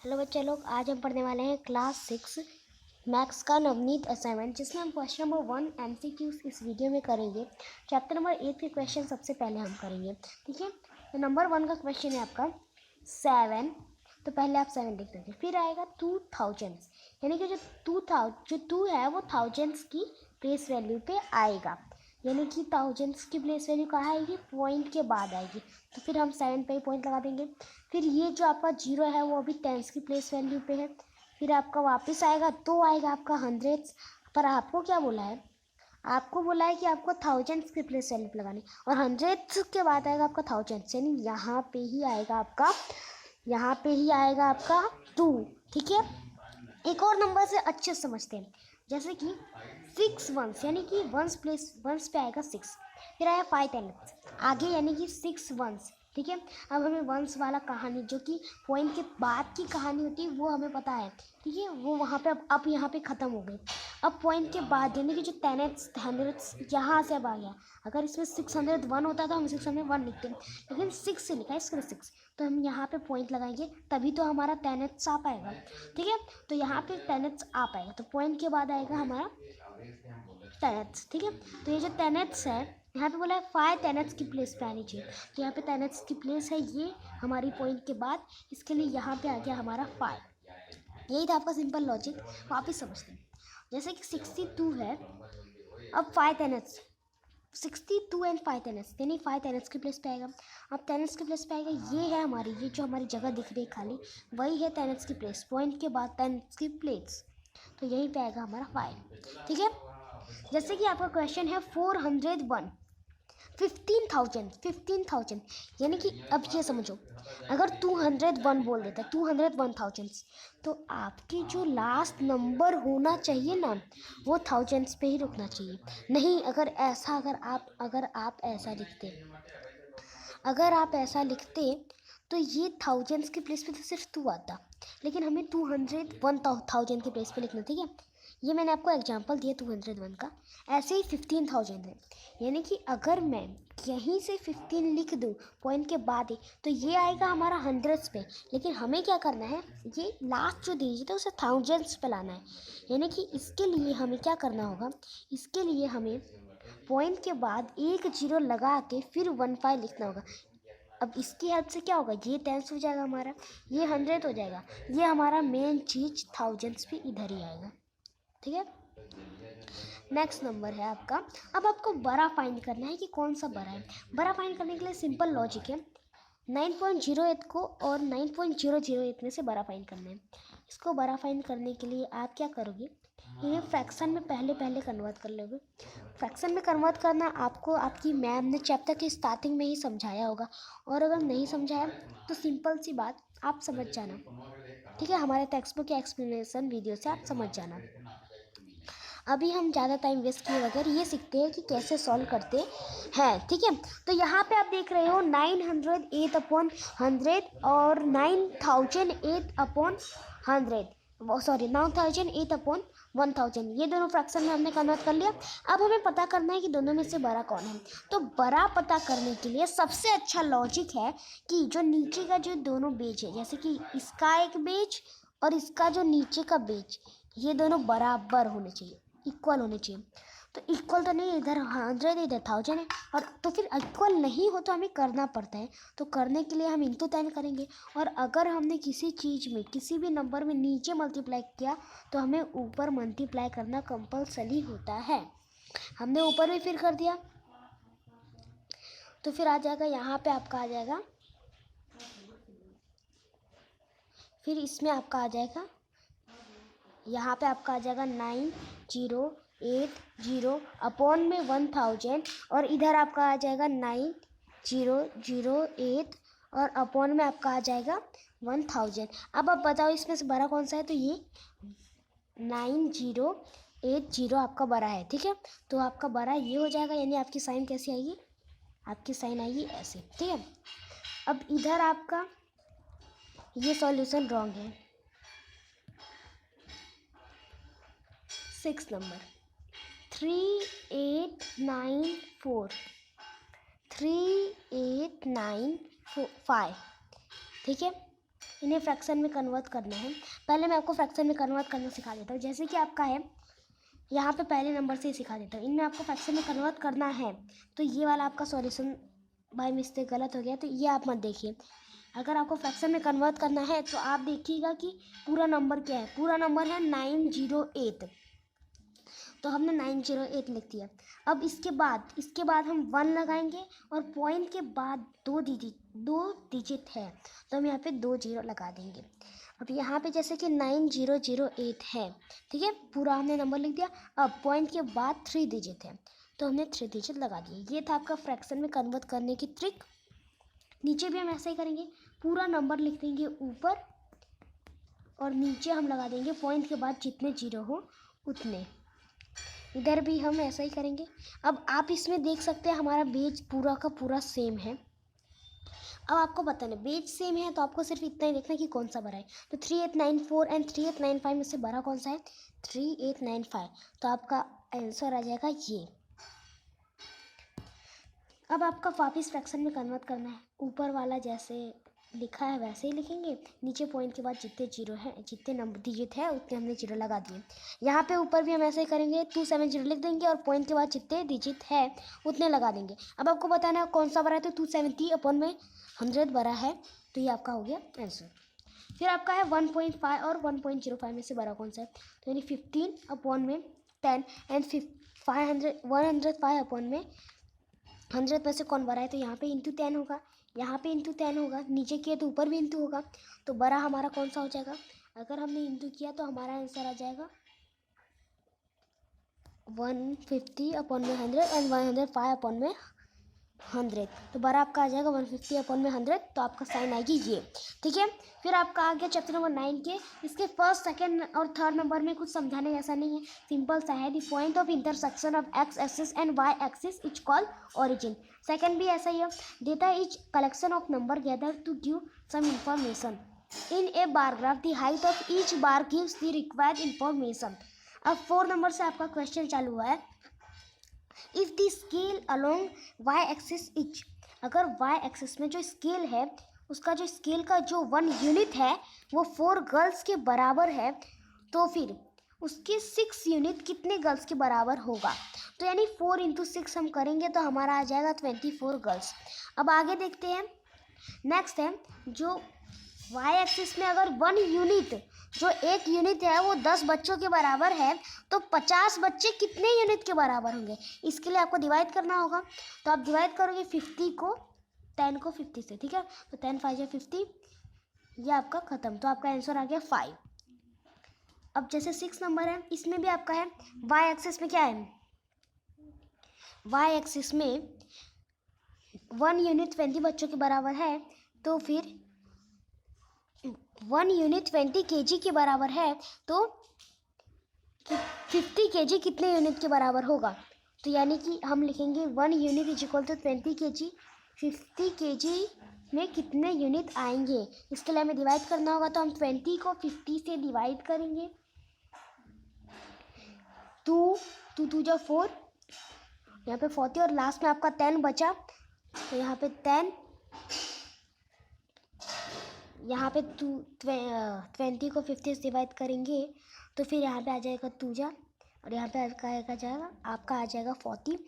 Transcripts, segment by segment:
Hello बच्चे लोग, आज हम पढ़ने वाले हैं क्लास 6 मैथ्स का नवनीत असाइनमेंट, जिसमें हम क्वेश्चन नंबर 1 एमसीक्यूज इस वीडियो में करेंगे। चैप्टर नंबर 8 के क्वेश्चन सबसे पहले हम करेंगे। ठीक है, तो नंबर 1 का क्वेश्चन है आपका 7। तो पहले आप 7 लिख देंगे, फिर आएगा 2000, यानी कि जो 2 है वो थाउजेंड्स की प्लेस वैल्यू पे आएगा, यानी कि थाउजेंड्स की प्लेस वैल्यू कहाँ आएगी, पॉइंट के बाद आएगी। तो फिर हम 7 पे ही पॉइंट लगा देंगे। फिर ये जो आपका 0 है वो अभी टेंस की प्लेस वैल्यू पे है। फिर आपका वापस आएगा तो आएगा आपका हंड्रेड्स, पर आपको क्या बोला है, आपको बोला है कि आपको थाउजेंड्स की प्लेस वैल्यू पे लगानी, और हंड्रेड्स के बाद आएगा आपका थाउजेंड्स, यानी यहाँ पे ही आएगा आपका 2। ठीक है, एक और नंबर से अच्छे समझते हैं, जैसे कि 6 वंस, यानी कि वंस पे आएगा 6, फिर आया 5 टेंस आगे, यानी कि 6 वंस। ठीक है, अब हमें वंस वाला कहानी जो कि पॉइंट के बाद की कहानी होती है वो हमें पता है। ठीक है, वो वहाँ पे अब यहाँ पे ख़त्म हो गई। अब पॉइंट के बाद यानी कि जो टेनेट्स हंड्रेड्स यहाँ से अब आ गया। अगर इसमें 601 होता तो हम 601 लिखते, लेकिन 6 से लिखा है इसके लिए 6, तो हम यहाँ पे पॉइंट लगाएंगे तभी तो हमारा टेनेट्स आ पाएगा। ठीक है, तो यहाँ पे टेनेट्स आ पाएगा, तो पॉइंट के बाद आएगा हमारा टेनेट्स। ठीक है, तो ये जो टेनेट्स है यहाँ पे बोला है 5 टेनेट्स की प्लेस पे आनी चाहिए, तो यहाँ पे टेनेट्स की प्लेस है ये हमारी पॉइंट के बाद, इसके लिए यहाँ पे आ गया हमारा 5। यही था आपका सिंपल लॉजिक, वापिस समझते हैं। जैसे कि 62 है, अब 5 टेनेट्स 62 एंड 5 टेनेट्स, यानी 5 टेनेट्स की प्लेस पे आएगा। अब टेनेट्स की प्लेस पे आएगा, ये जो हमारी जगह दिख रही है खाली, वही है टेनेट्स की प्लेस, पॉइंट के बाद टेनेट्स की प्लेस, तो यहीं पे आएगा हमारा 5। ठीक है, जैसे कि आपका क्वेश्चन है 401 15,000, यानी कि अब ये समझो, अगर 201 बोल देता है 201,000, तो आपकी जो लास्ट नंबर होना चाहिए ना वो थाउजेंड्स पे ही रुकना चाहिए। नहीं, अगर आप ऐसा लिखते तो ये थाउजेंड्स की प्लेस पे तो सिर्फ 2 आता, लेकिन हमें 201,000 की प्लेस पे लिखना। ठीक है, ये मैंने आपको एग्जांपल दिया 201 का। ऐसे ही 15,000 है, यानी कि अगर मैं यहीं से 15 लिख दूँ पॉइंट के बाद ही, तो ये आएगा हमारा हंड्रेड्स पे, लेकिन हमें क्या करना है, ये लास्ट जो दीजिए था उसे थाउजेंड्स पे लाना है। यानी कि इसके लिए हमें क्या करना होगा, इसके लिए हमें पॉइंट के बाद एक 0 लगा के फिर 15 लिखना होगा। अब इसकी हेल्प से क्या होगा, ये टेंस हो जाएगा हमारा, ये 100 हो जाएगा, ये हमारा मेन चीज थाउजेंड्स भी इधर ही आएगा। ठीक है, नेक्स्ट नंबर है आपका, अब आपको बड़ा फाइंड करना है कि कौन सा बड़ा है। बड़ा फाइंड करने के लिए सिंपल लॉजिक है, 9.08 को और 9.008 में से बड़ा फाइंड करना है। इसको बड़ा फाइंड करने के लिए आप क्या करोगे, इन्हें फ्रैक्शन में पहले कन्वर्ट कर लोगे। फ्रैक्शन में कन्वर्ट करना आपको आपकी मैम ने चैप्टर के स्टार्टिंग में ही समझाया होगा, और अगर नहीं समझाया तो सिंपल सी बात आप समझ जाना। ठीक है, हमारे टेक्स्ट बुक के एक्सप्लेनेशन वीडियो से आप समझ जाना। अभी हम ज़्यादा टाइम वेस्ट किए बगैर ये सीखते हैं कि कैसे सॉल्व करते हैं। ठीक है, तो यहाँ पे आप देख रहे हो 908/100 और 9008/100, सॉरी 9008/1000, ये दोनों फ्रैक्शन में हमने कन्वर्ट कर लिया। अब हमें पता करना है कि दोनों में से बड़ा कौन है। तो बड़ा पता करने के लिए सबसे अच्छा लॉजिक है कि जो नीचे का जो दोनों बेज है, जैसे कि इसका एक बेज और इसका जो नीचे का बेज, ये दोनों बराबर होने चाहिए, इक्वल होने चाहिए। तो इक्वल तो नहीं, इधर 100 इधर 1000 है, और तो फिर इक्वल नहीं हो तो हमें करना पड़ता है। तो करने के लिए हम इंटू 10 करेंगे, और अगर हमने किसी चीज़ में किसी भी नंबर में नीचे मल्टीप्लाई किया तो हमें ऊपर मल्टीप्लाई करना कंपल्सरी होता है। हमने ऊपर भी फिर कर दिया, तो फिर आ जाएगा यहाँ पे आपका आ जाएगा, फिर इसमें आपका आ जाएगा, यहाँ पे आपका आ जाएगा 9080 अपॉन में 1000, और इधर आपका आ जाएगा 9008 और अपॉन में आपका आ जाएगा 1000। अब आप बताओ इसमें से बड़ा कौन सा है, तो ये 9080 आपका बड़ा है। ठीक है, तो आपका बड़ा ये हो जाएगा, यानी आपकी साइन कैसी आएगी, आपकी साइन आएगी ऐसे। ठीक है, अब इधर आपका ये सॉल्यूशन रॉन्ग है। 6 नंबर 3895, ठीक है, इन्हें फ्रैक्शन में कन्वर्ट करना है। पहले मैं आपको फ्रैक्शन में कन्वर्ट करना सिखा देता हूँ। जैसे कि आपका है यहाँ पे पहले नंबर से ही सिखा देता हूँ। इनमें आपको फ्रैक्शन में कन्वर्ट करना है तो ये वाला आपका सॉल्यूशन बाय मिस्टेक गलत हो गया, तो ये आप मत देखिए। अगर आपको फ्रैक्शन में कन्वर्ट करना है तो आप देखिएगा कि पूरा नंबर क्या है। पूरा नंबर है 908, तो हमने 908 लिख दिया। अब इसके बाद हम 1 लगाएंगे और पॉइंट के बाद दो डिजिट है तो हम यहाँ पे 2 0 लगा देंगे। अब यहाँ पे जैसे कि 9008 है, ठीक है, पूरा हमने नंबर लिख दिया। अब पॉइंट के बाद 3 डिजिट है तो हमने 3 डिजिट लगा दिए। ये था आपका फ्रैक्शन में कन्वर्ट करने की ट्रिक। नीचे भी हम ऐसा ही करेंगे, पूरा नंबर लिख देंगे ऊपर और नीचे हम लगा देंगे पॉइंट के बाद जितने जीरो हो उतने। इधर भी हम ऐसा ही करेंगे। अब आप इसमें देख सकते हैं हमारा बेज पूरा का पूरा सेम है। अब आपको बताना बेज सेम है तो आपको सिर्फ इतना ही देखना कि कौन सा बड़ा है। तो 3894 एंड 3895 में से बड़ा कौन सा है? 3895। तो आपका आंसर आ जाएगा ये। अब आपका वापस फ्रैक्शन में कन्वर्ट करना है। ऊपर वाला जैसे लिखा है वैसे ही लिखेंगे, नीचे पॉइंट के बाद जितने जीरो है, जितने नंबर डिजिट है उतने हमने जीरो लगा दिए। यहाँ पे ऊपर भी हम ऐसे ही करेंगे, 270 लिख देंगे और पॉइंट के बाद जितने डिजिट है उतने लगा देंगे। अब आपको बताना है कौन सा बड़ा है, तो 270 अपॉन में 100 बड़ा है, तो ये आपका हो गया आंसर। फिर आपका है 1.5 और 1.05 में से बड़ा कौन सा है, तो यानी 15 अपॉन में 10 एंड 105 अपॉन में 100 में से कौन बड़ा है, तो यहाँ पे इंटू 10 होगा, यहाँ पे इंटू 10 होगा, नीचे किया तो ऊपर भी इंटू होगा, तो बड़ा हमारा कौन सा हो जाएगा? अगर हमने इंटू किया तो हमारा आंसर आ जाएगा 150 अपॉन में 100 एंड 105 अपॉन में 100। तो बड़ा आपका आ जाएगा 150 अपॉन में 100, तो आपका साइन आएगी ये, ठीक है। फिर आपका आ गया चैप्टर नंबर 9 के। इसके फर्स्ट, सेकंड और थर्ड नंबर में कुछ समझाने जैसा नहीं है, सिंपल सा है। The point of intersection of X axis and Y axis is called origin. Second भी ऐसा ही है, data is collection of number gather to give some information in a bar graph, the height of each bar gives the required information. अब 4 number से आपका question चालू हुआ है, if the scale along Y axis is, अगर Y axis में जो scale है उसका जो स्केल का जो 1 यूनिट है वो 4 गर्ल्स के बराबर है, तो फिर उसके 6 यूनिट कितने गर्ल्स के बराबर होगा? तो यानी 4 इंटू 6 हम करेंगे तो हमारा आ जाएगा 24 गर्ल्स। अब आगे देखते हैं, नेक्स्ट है जो वाई एक्सिस में अगर 1 यूनिट, जो 1 यूनिट है वो 10 बच्चों के बराबर है, तो 50 बच्चे कितने यूनिट के बराबर होंगे? इसके लिए आपको डिवाइड करना होगा, तो आप डिवाइड करोगे 50 को 10 को 50 से, ठीक है। तो 10 5 या 50, ये आपका ख़त्म, तो आपका आंसर आ गया 5। अब जैसे 6 नंबर है, इसमें भी आपका है वाई एक्सिस में क्या है, वाई एक्सिस में 1 यूनिट 20 बच्चों के बराबर है, तो फिर 1 यूनिट 20 kg के बराबर है, तो 50 kg कितने यूनिट के बराबर होगा? तो यानी कि हम लिखेंगे 1 unit is equal to 20 kg, 50 kg में कितने यूनिट आएंगे, इसके लिए हमें डिवाइड करना होगा। तो हम 20 को 50 से डिवाइड करेंगे, 2 जो 4, यहाँ पे 40 और लास्ट में आपका 10 बचा, तो यहाँ पे 10, यहाँ पे 20 को 50 से डिवाइड करेंगे तो फिर यहाँ पे आ जाएगा 2 जा, और यहाँ पे आपका आ जाएगा 40,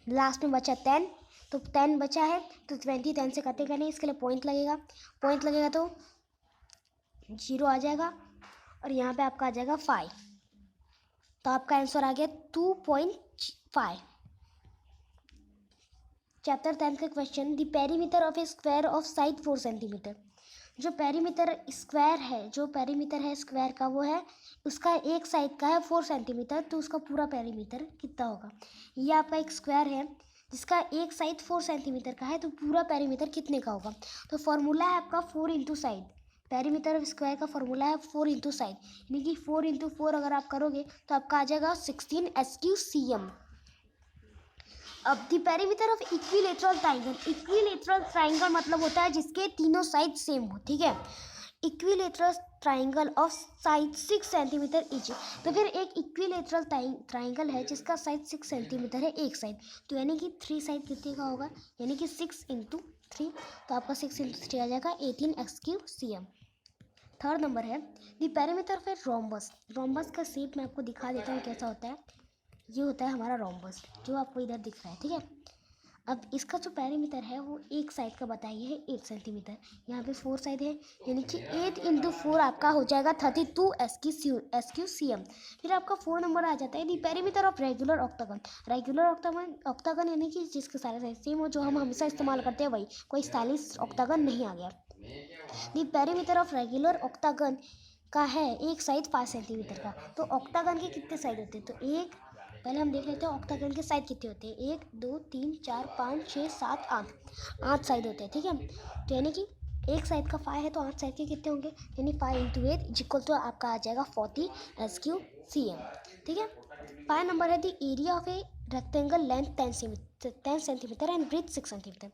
लास्ट में बचा 10, तो 10 बचा है तो 20 10 से कटेगा नहीं, इसके लिए पॉइंट लगेगा तो 0 आ जाएगा, और यहाँ पे आपका आ जाएगा 5, तो आपका आंसर आ गया 2.5। चैप्टर 10 का question, the perimeter of A square of side 4 centimetre. जो पेरीमीटर है स्क्वायर का वो है, उसका एक साइड का है 4 सेंटीमीटर, तो उसका पूरा पेरीमीटर कितना होगा? ये आपका एक स्क्वायर है जिसका एक साइड 4 सेंटीमीटर का है, तो पूरा पेरीमीटर कितने का होगा? तो फॉर्मूला है आपका 4 into side, perimeter of square का फॉर्मूला है 4 इंटू साइड, यानी कि 4 इंटू 4 अगर आप करोगे तो आपका आ जाएगा 16 SQCM। अब the perimeter of equilateral triangle मतलब होता है जिसके तीनों साइड सेम हो, ठीक है। Equilateral triangle of side 6 centimetre etch, तो फिर एक इक्विलेटरल ट्राइंगल है जिसका साइड 6 सेंटीमीटर है एक साइड, तो यानी कि 3 साइड कितने का होगा, यानी कि 6 इंटू 3, तो आपका 6 इंटू 3 आ जाएगा 18 SQCM। थर्ड नंबर है the perimeter of a rhombus. Rhombus का शेप मैं आपको दिखा देता हूँ कैसा होता है। ये होता है हमारा रोम्बस जो आपको इधर दिख रहा है, ठीक है। अब इसका जो पेरीमीटर है वो एक साइड का बताइए है 8 सेंटीमीटर। यहाँ पे 4 साइड है, यानी कि 8 × 4 आपका हो जाएगा 32 SQ/cm। फिर आपका 4 नंबर आ जाता है the perimeter of regular octagon. Regular octagon यानी कि जिसके सारे साइड सेम हो, जो हम हमेशा इस्तेमाल करते हैं वही, कोई स्टाइलिश ऑक्टागन नहीं आ गया। दी पेरीमीटर ऑफ रेगुलर ऑक्टागन का है एक साइड 5 सेंटीमीटर का। तो ऑक्टागन के कितने साइड होते हैं? तो एक, पहले हम देख लेते हैं ऑक्टागन के साइड कितने होते हैं। 1 2 3 4 5 6 7 8 साइड होते हैं, ठीक है। तो यानी कि एक साइड का 5 है तो 8 साइड के कितने होंगे, यानी 5 × 8 इक्वल टू आपका आ जाएगा 40 SQ/cm, ठीक है। 5 नंबर है the area of a rectangle length 10 centimetre and breadth 6 centimetre.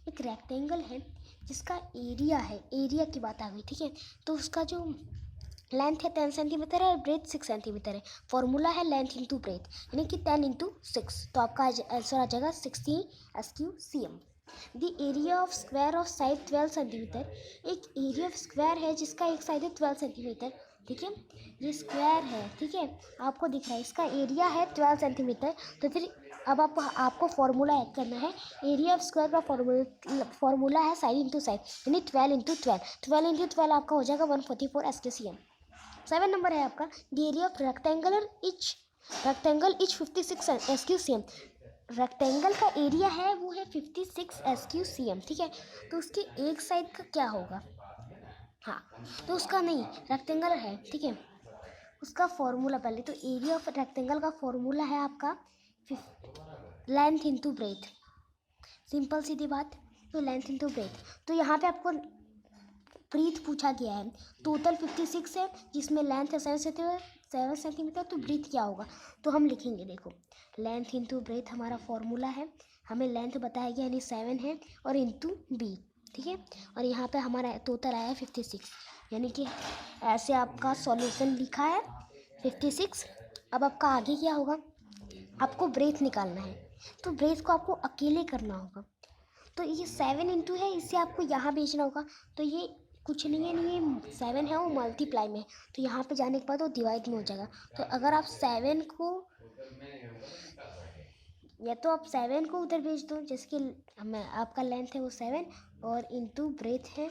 एक रेक्टेंगल है जिसका एरिया है, एरिया की बात आ गई, ठीक है। तो उसका जो लेंथ है 10 सेंटीमीटर है और ब्रेथ 6 सेंटीमीटर है। फॉर्मूला है लेंथ इंटू ब्रेथ, यानी कि 10 × 6, तो आपका आंसर आ जाएगा 60 SQ/cm। The area of square of side 12 centimetre. एक एरिया ऑफ स्क्वायर है जिसका एक साइड है 12 सेंटीमीटर, ठीक है। ये स्क्वायर है, ठीक है, आपको दिख रहा है, इसका एरिया है 12 सेंटीमीटर। तो फिर अब आपको फॉर्मूला ऐड करना है। एरिया ऑफ स्क्वायर का फॉर्मूला है साइड इंटू साइड, यानी 12 × 12। 12 × 12 आपका हो जाएगा 144 SQ/cm। 7 नंबर है आपका the area of rectangle etch 56 SQ/cm। Rectangle का एरिया है वो है 56 SQ/cm, ठीक है। तो उसकी एक साइड का क्या होगा, हाँ, तो उसका नहीं, रेक्टेंगल है, ठीक है, उसका फॉर्मूला पहले तो एरिया ऑफ रेक्टेंगल का फॉर्मूला है आपका लेंथ इंटू ब्रेथ, सिंपल सीधी बात। तो लेंथ इंटू ब्रेथ, तो यहाँ पे आपको ब्रीथ पूछा गया है। टोटल 56 है जिसमें लेंथ है 7 सेंटीमीटर, तो ब्रीथ क्या होगा, तो हम लिखेंगे, देखो लेंथ इंटू ब्रेथ हमारा फॉर्मूला है, हमें लेंथ बताया गया यानी 7 है और इंटू बी, ठीक है। और यहाँ पे हमारा टोटल आया है 56, यानी कि ऐसे आपका सॉल्यूशन लिखा है 56। अब आपका आगे क्या होगा, आपको ब्रेथ निकालना है, तो ब्रेथ को आपको अकेले करना होगा। तो ये 7 इंटू है, इससे आपको यहाँ भेजना होगा, तो ये कुछ नहीं है, नहीं ये 7 है वो मल्टीप्लाई में, तो यहाँ पे जाने के बाद वो डिवाइड में हो जाएगा। तो अगर आप 7 को, या तो आप 7 को उधर भेज दो, जैसे कि मैं आपका लेंथ है वो 7 और इंटू ब्रेथ है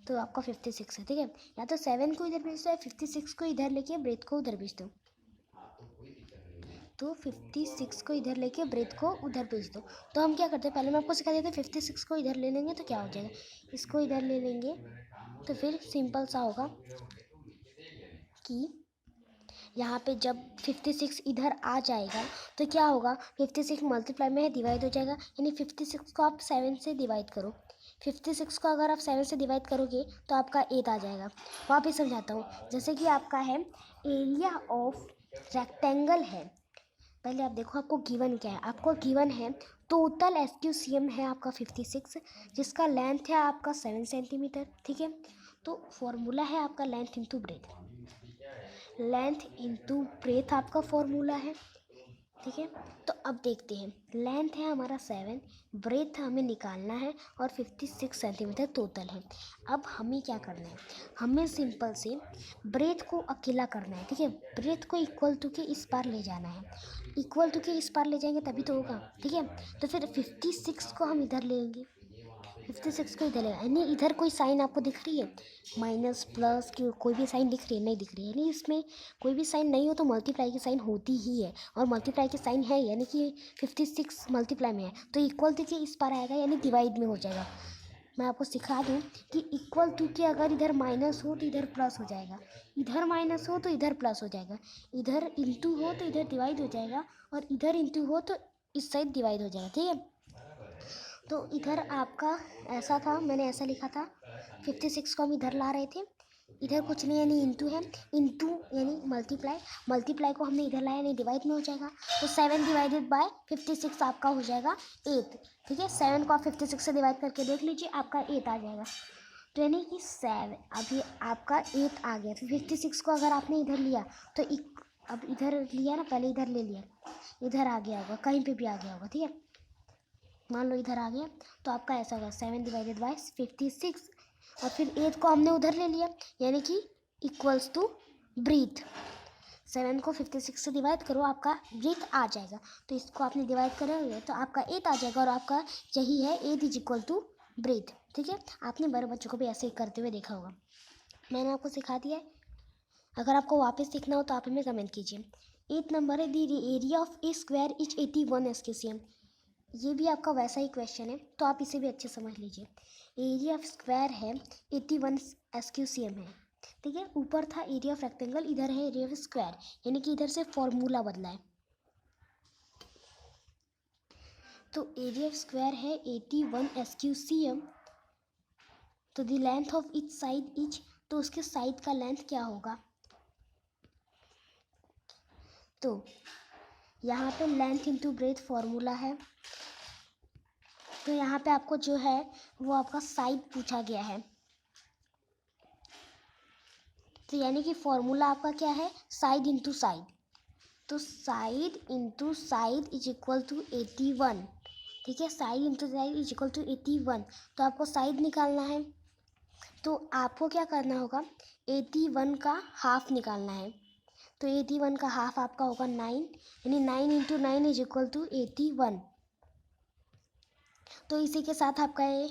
तो आपका 56 है, ठीक है। या तो 7 को इधर भेज दो या 56 को इधर लेके ब्रेथ को उधर भेज दो, तो 56 को इधर लेके ब्रेथ को उधर भेज दो। तो हम क्या करते हैं, पहले मैं आपको सिखा देता हूँ। 56 को इधर ले लेंगे तो क्या हो जाएगा, इसको इधर ले लेंगे तो फिर सिंपल सा होगा कि यहाँ पे जब 56 इधर आ जाएगा तो क्या होगा, 56 मल्टीप्लाई में है डिवाइड हो जाएगा, यानी 56 को आप 7 से डिवाइड करो। 56 को अगर आप 7 से डिवाइड करोगे तो आपका 8 आ जाएगा। वापस समझाता हूँ, जैसे कि आपका है एरिया ऑफ रेक्टेंगल है, पहले आप देखो आपको गिवन क्या है, आपको गिवन है टोटल SQ/cm है आपका 56, जिसका लेंथ है आपका 7 सेंटीमीटर, ठीक है। तो फॉर्मूला है आपका length into breadth, length into breadth आपका फॉर्मूला है, ठीक है। तो अब देखते हैं, लेंथ है हमारा 7, ब्रेथ हमें निकालना है और 56 सेंटीमीटर टोटल है। अब हमें क्या करना है, हमें सिंपल से ब्रेथ को अकेला करना है, ठीक है। ब्रेथ को इक्वल टू के इस पार ले जाना है, इक्वल टू के इस पार ले जाएंगे तभी तो होगा, ठीक है। तो फिर 56 को हम इधर ले लेंगे, 56 को इधर ले, यानी इधर कोई साइन आपको दिख रही है, माइनस प्लस की कोई भी साइन दिख रही है, नहीं दिख रही है, यानी इसमें कोई भी साइन नहीं हो तो मल्टीप्लाई की साइन होती ही है, और मल्टीप्लाई की साइन है यानी कि 56 मल्टीप्लाई में है, तो इक्वल टू के इस पार आएगा यानी डिवाइड में हो जाएगा। मैं आपको सिखा दूँ कि इक्वल टू के अगर इधर माइनस हो तो इधर प्लस हो जाएगा, इधर माइनस हो तो इधर प्लस हो जाएगा, इधर इंटू हो तो इधर डिवाइड हो जाएगा, और इधर इंटू हो तो इस साइड डिवाइड हो जाएगा, ठीक है। तो इधर आपका ऐसा था, मैंने ऐसा लिखा था, 56 को हम इधर ला रहे थे, इधर कुछ नहीं यानी इंटू है, इंटू यानी मल्टीप्लाई, मल्टीप्लाई को हमने इधर लाया यानी डिवाइड में हो जाएगा। तो 7 डिवाइडेड बाय 56 आपका हो जाएगा 8, ठीक है। 7 को आप 56 से डिवाइड करके देख लीजिए, आपका 8 आ जाएगा। तो यानी कि 7 अभी आपका 8 आ गया। फिर 56 को अगर आपने इधर लिया तो अब इधर लिया ना, पहले इधर ले लिया, इधर आ गया होगा, कहीं पे भी आ गया होगा, ठीक है। मान लो इधर आ गया तो आपका ऐसा होगा 7 डिवाइडेड बाय 56 और फिर 8 को हमने उधर ले लिया, यानी कि इक्वल्स टू ब्रीथ। 7 को 56 से डिवाइड करो, आपका ब्रीथ आ जाएगा। तो इसको आपने डिवाइड करोगे तो आपका 8 आ जाएगा, और आपका यही है 8 इज इक्वल टू ब्रीथ। ठीक है, आपने बड़े बच्चों को भी ऐसे ही करते हुए देखा होगा, मैंने आपको सिखा दिया है। अगर आपको वापस सीखना हो तो आप हमें कमेंट कीजिए। 8 नंबर है, the area of A square is 81 SQCM। ये भी आपका वैसा ही क्वेश्चन है, तो आप इसे भी अच्छे समझ लीजिए। एरिया ऑफ स्क्वायर है 81 SQCM है। ठीक है, ऊपर था एरिया ऑफ रेक्टेंगल, इधर है एरिया ऑफ स्क्वायर, यानी कि इधर से फॉर्मूला बदला है। तो एरिया ऑफ स्क्वायर है 81 SQCM। तो the length of each side etch, तो उसके साइड का लेंथ क्या होगा? तो यहाँ पे लेंथ इंटू ब्रेथ फॉर्मूला है, तो यहाँ पे आपको जो है वो आपका साइड पूछा गया है। तो यानी कि फॉर्मूला आपका क्या है? Side into side. तो side into side is equal to 81। ठीक है, side into side is equal to 81। तो आपको साइड निकालना है, तो आपको क्या करना होगा? 81 का हाफ निकालना है। तो 81 का हाफ आपका होगा 9, यानी 9 इंटू 9 इज इक्वल टू 81। तो इसी के साथ आपका ये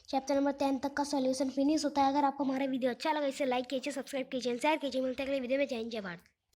चैप्टर नंबर 10 तक का सॉल्यूशन फिनिश होता है। अगर आपको हमारा वीडियो अच्छा लगा इसे लाइक कीजिए, सब्सक्राइब कीजिए, शेयर कीजिए। मिलते हैं अगले वीडियो में। जय हिंद, जय भारत।